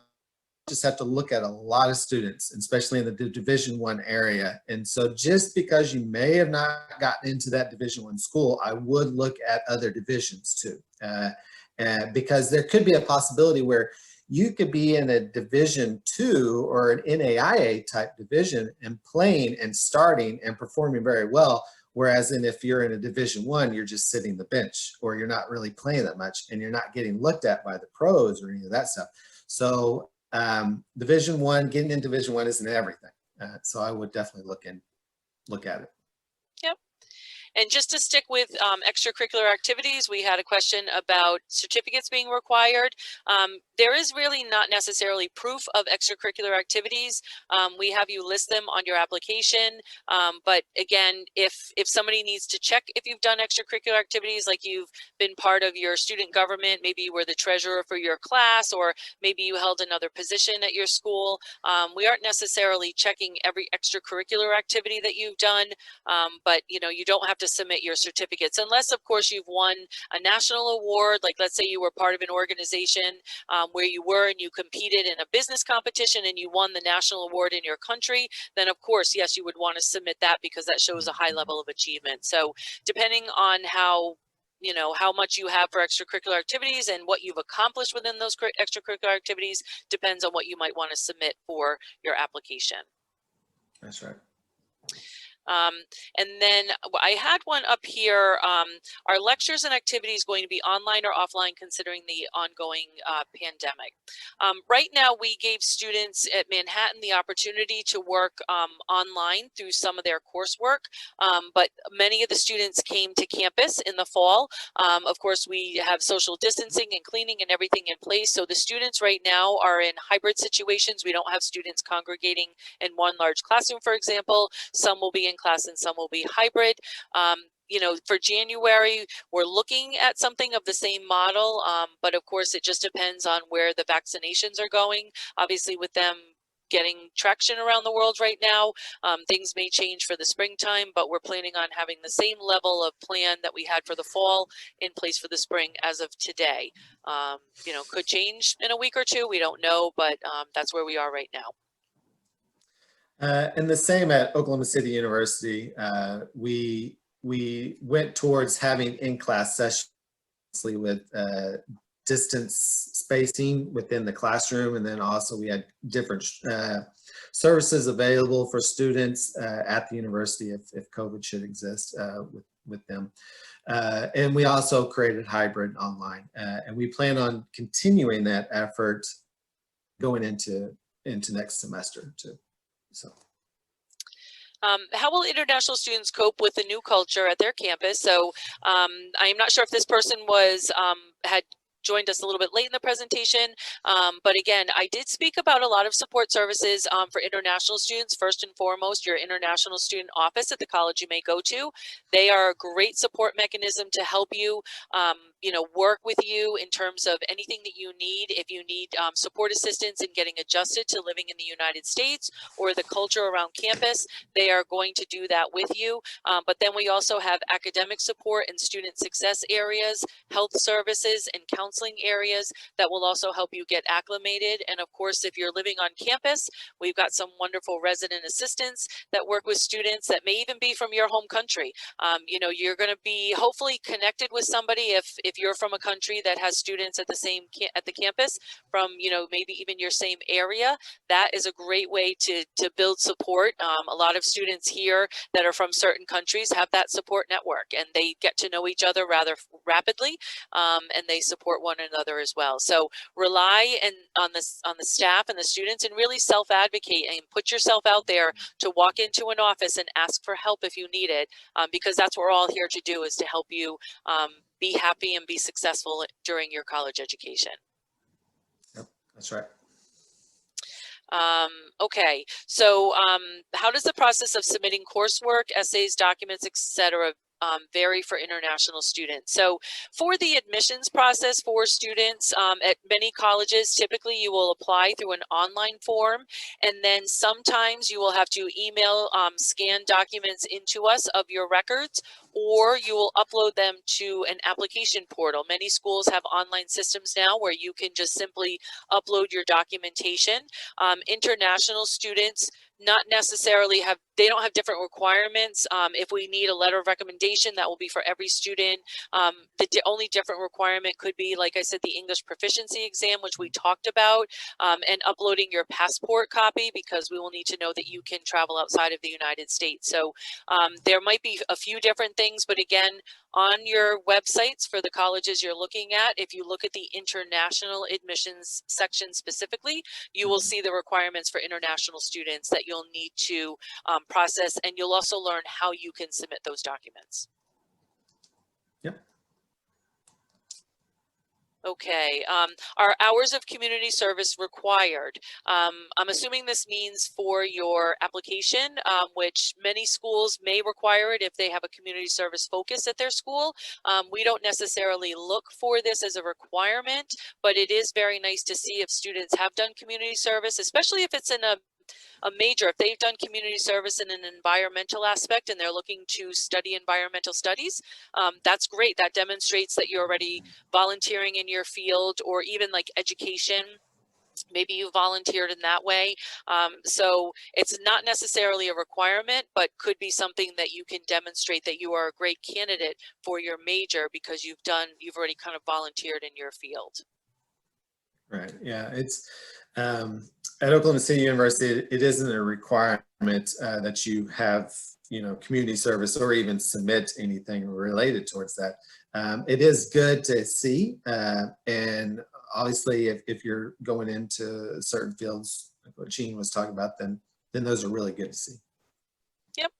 Just have to look at a lot of students, especially in the Division I area. And so just because you may have not gotten into that Division I school, I would look at other divisions too. Because there could be a possibility where you could be in a Division II or an NAIA type division and playing and starting and performing very well. Whereas if you're in a Division I, you're just sitting the bench, or you're not really playing that much and you're not getting looked at by the pros or any of that stuff. So Division I, getting in Division I isn't everything. So I would definitely look at it. Yep. And just to stick with extracurricular activities, we had a question about certificates being required. There is really not necessarily proof of extracurricular activities. We have you list them on your application. But again, if somebody needs to check if you've done extracurricular activities, like you've been part of your student government, maybe you were the treasurer for your class, or maybe you held another position at your school, we aren't necessarily checking every extracurricular activity that you've done. But you know, you don't have to submit your certificates unless, of course, you've won a national award. Like, let's say you were part of an organization where you were and you competed in a business competition and you won the national award in your country, then of course, yes, you would want to submit that because that shows a high level of achievement. So depending on how much you have for extracurricular activities and what you've accomplished within those extracurricular activities depends on what you might want to submit for your application. That's right. And then I had one up here. Are lectures and activities going to be online or offline considering the ongoing pandemic? Right now, we gave students at Manhattan the opportunity to work online through some of their coursework, but many of the students came to campus in the fall. Of course, we have social distancing and cleaning and everything in place. So the students right now are in hybrid situations. We don't have students congregating in one large classroom, for example. Some will be in class and some will be hybrid. For January, we're looking at something of the same model, but of course it just depends on where the vaccinations are going. Obviously, with them getting traction around the world right now, things may change for the springtime, but we're planning on having the same level of plan that we had for the fall in place for the spring as of today. Could change in a week or two, we don't know, but that's where we are right now. And the same at Oklahoma City University. We went towards having in-class sessions with distance spacing within the classroom, and then also we had different services available for students at the university if COVID should exist with them. And we also created hybrid online, and we plan on continuing that effort going into next semester too. So. How will international students cope with the new culture at their campus? So I'm not sure if this person had joined us a little bit late in the presentation, but again, I did speak about a lot of support services for international students. First and foremost, your international student office at the college you may go to. They are a great support mechanism to help you work with you in terms of anything that you need. If you need support assistance in getting adjusted to living in the United States or the culture around campus, they are going to do that with you. But then we also have academic support and student success areas, health services and counseling areas that will also help you get acclimated. And of course, if you're living on campus, we've got some wonderful resident assistants that work with students that may even be from your home country. You're going to be hopefully connected with somebody if you're from a country that has students at the campus from maybe even your same area. That is a great way to build support. A lot of students here that are from certain countries have that support network, and they get to know each other rather rapidly, and they support one another as well. So rely on the staff and the students, and really self-advocate and put yourself out there to walk into an office and ask for help if you need it, because that's what we're all here to do, is to help you be happy and be successful during your college education. Yep, that's right. Okay, so how does the process of submitting coursework, essays, documents, etc. Vary for international students? So for the admissions process for students at many colleges, typically you will apply through an online form, and then sometimes you will have to email scanned documents into us of your records, or you will upload them to an application portal. Many schools have online systems now where you can just simply upload your documentation. International students not necessarily they don't have different requirements. If we need a letter of recommendation, that will be for every student. The only different requirement could be, like I said, the English proficiency exam, which we talked about, and uploading your passport copy, because we will need to know that you can travel outside of the United States. So there might be a few different things, but again, on your websites for the colleges you're looking at, if you look at the international admissions section specifically, you will see the requirements for international students that you'll need to process, and you'll also learn how you can submit those documents. Yep. Okay, are hours of community service required? I'm assuming this means for your application, which many schools may require it if they have a community service focus at their school. We don't necessarily look for this as a requirement, but it is very nice to see if students have done community service, especially if it's in a major. If they've done community service in an environmental aspect and they're looking to study environmental studies, that's great. That demonstrates that you're already volunteering in your field, or even like education. Maybe you volunteered in that way. So it's not necessarily a requirement, but could be something that you can demonstrate that you are a great candidate for your major, because you've already kind of volunteered in your field. Right. Yeah. It's at Oklahoma City University, it isn't a requirement that you have, community service or even submit anything related towards that. It is good to see, and obviously, if you're going into certain fields, like what Jean was talking about, then those are really good to see. Yep.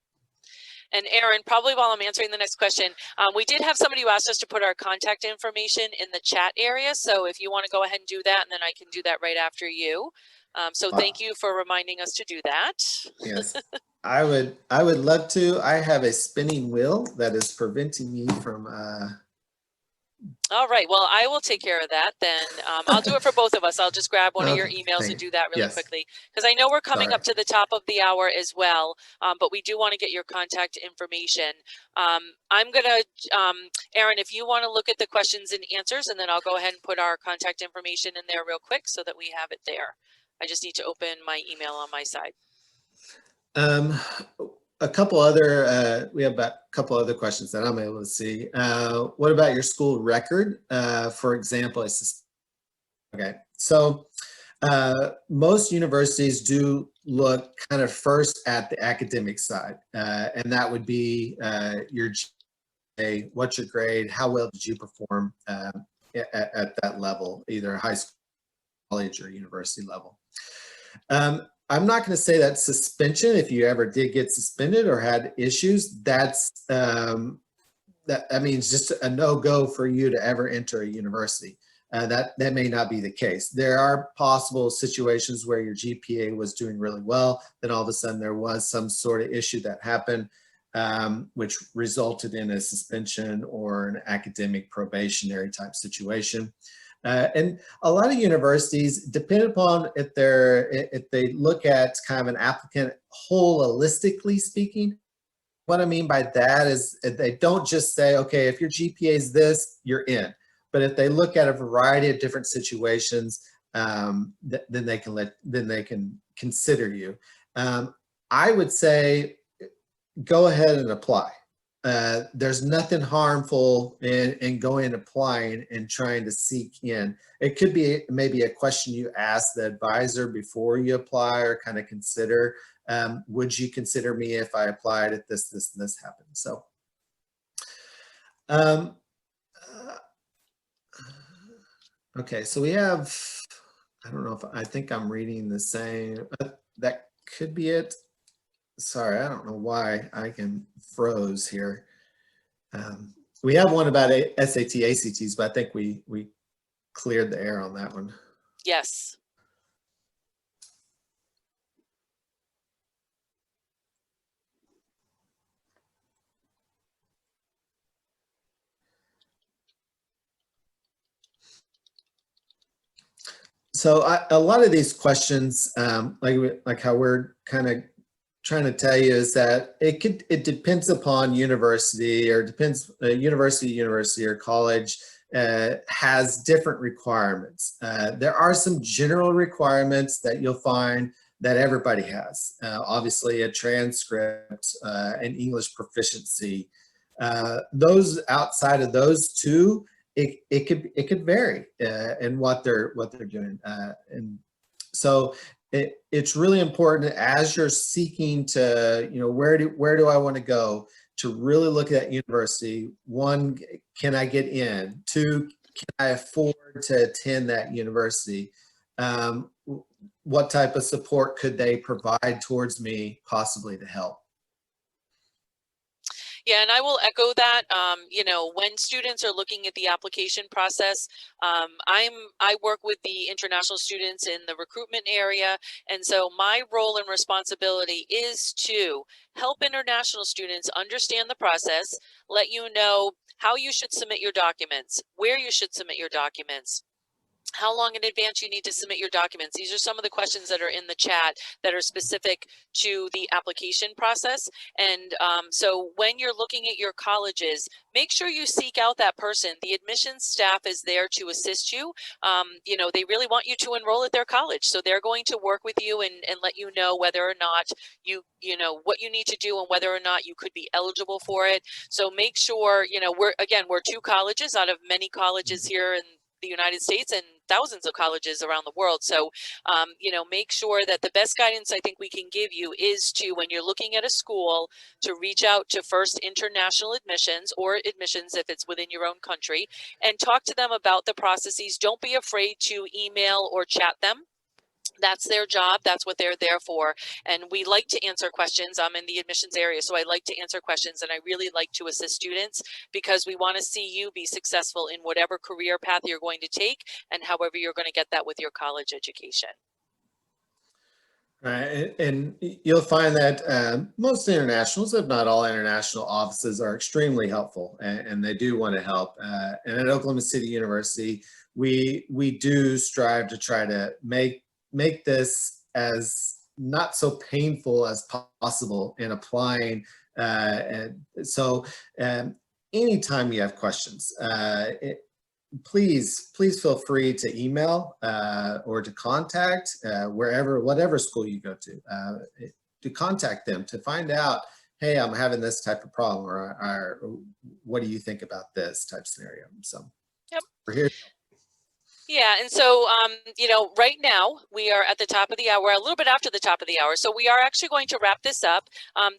And Aaron, probably while I'm answering the next question, we did have somebody who asked us to put our contact information in the chat area. So if you want to go ahead and do that, and then I can do that right after you. So thank you for reminding us to do that. Yes, I would love to. I have a spinning wheel that is preventing me from. All right. Well, I will take care of that then. I'll do it for both of us. I'll just grab one of your emails and do that really quickly, because I know we're coming up to the top of the hour as well, but we do want to get your contact information. I'm going to, Aaron, if you want to look at the questions and answers, and then I'll go ahead and put our contact information in there real quick so that we have it there. I just need to open my email on my side. A couple other, we have about a couple other questions that I'm able to see. What about your school record? For example, okay. So most universities do look kind of first at the academic side, and that would be your GPA, what's your grade, how well did you perform at that level, either high school, college, or university level. I'm not going to say that suspension, if you ever did get suspended or had issues, that means just a no-go for you to ever enter a university. That may not be the case. There are possible situations where your GPA was doing really well, then all of a sudden there was some sort of issue that happened. which resulted in a suspension or an academic probationary type situation. And a lot of universities, depending upon if they look at kind of an applicant holistically speaking. What I mean by that is they don't just say, okay, if your GPA is this, you're in. But if they look at a variety of different situations, then they can consider you. I would say go ahead and apply. There's nothing harmful in going and applying and trying to seek in. It could be maybe a question you ask the advisor before you apply, or kind of consider, would you consider me if I applied if this happened? So, okay, so we have, I don't know if, I think I'm reading the same, that could be it. Sorry, I don't know why I can froze here. We have one about SAT, ACTs, but I think we cleared the air on that one. Yes. So a lot of these questions, like how we're kind of trying to tell you, is that it depends upon university, or depends university or college has different requirements. There are some general requirements that you'll find that everybody has. Obviously, a transcript, and English proficiency. Those outside of those two, it could vary in what they're doing, and so it's really important as you're seeking to, where do I want to go, to really look at that university. One, can I get in? Two, can I afford to attend that university? What type of support could they provide towards me, possibly to help? Yeah, and I will echo that. When students are looking at the application process, I work with the international students in the recruitment area, and so my role and responsibility is to help international students understand the process, let you know how you should submit your documents, where you should submit your documents, how long in advance you need to submit your documents. These are some of the questions that are in the chat that are specific to the application process. And so when you're looking at your colleges, make sure you seek out that person. The admissions staff is there to assist you. They really want you to enroll at their college. So they're going to work with you and let you know whether or not what you need to do and whether or not you could be eligible for it. So make sure, we're two colleges out of many colleges here in the United States and thousands of colleges around the world. So, make sure that the best guidance I think we can give you is to, when you're looking at a school, to reach out to First International Admissions, or admissions if it's within your own country, and talk to them about the processes. Don't be afraid to email or chat them. That's their job. That's what they're there for. And we like to answer questions. I'm in the admissions area, so I like to answer questions, and I really like to assist students because we want to see you be successful in whatever career path you're going to take and however you're going to get that with your college education. Right, and you'll find that most internationals, if not all international offices, are extremely helpful, and they do want to help. And at Oklahoma City University, we do strive to try to make this as not so painful as possible in applying. And so anytime you have questions, please feel free to email or to contact whatever school you go to contact them to find out, hey, I'm having this type of problem, or what do you think about this type scenario? So yep. We're here. Yeah, and so, right now we are at the top of the hour, a little bit after the top of the hour. So we are actually going to wrap this up.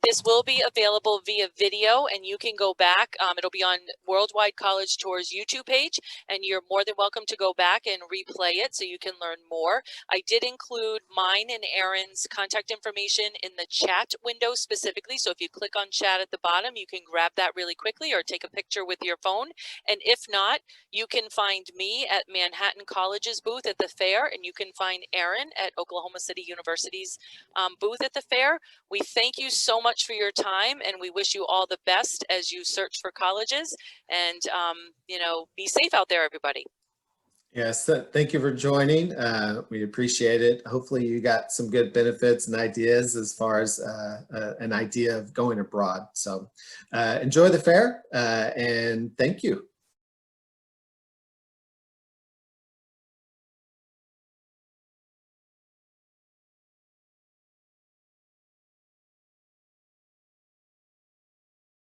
This will be available via video, and you can go back. It'll be on Worldwide College Tour's YouTube page, and you're more than welcome to go back and replay it so you can learn more. I did include mine and Erin's contact information in the chat window specifically. So if you click on chat at the bottom, you can grab that really quickly or take a picture with your phone. And if not, you can find me at Manhattan Manhattan College's booth at the fair, and you can find Aaron at Oklahoma City University's booth at the fair. We thank you so much for your time, and we wish you all the best as you search for colleges. And, you know, be safe out there, everybody. Yes, thank you for joining. We appreciate it. Hopefully you got some good benefits and ideas as far as an idea of going abroad. So enjoy the fair and thank you.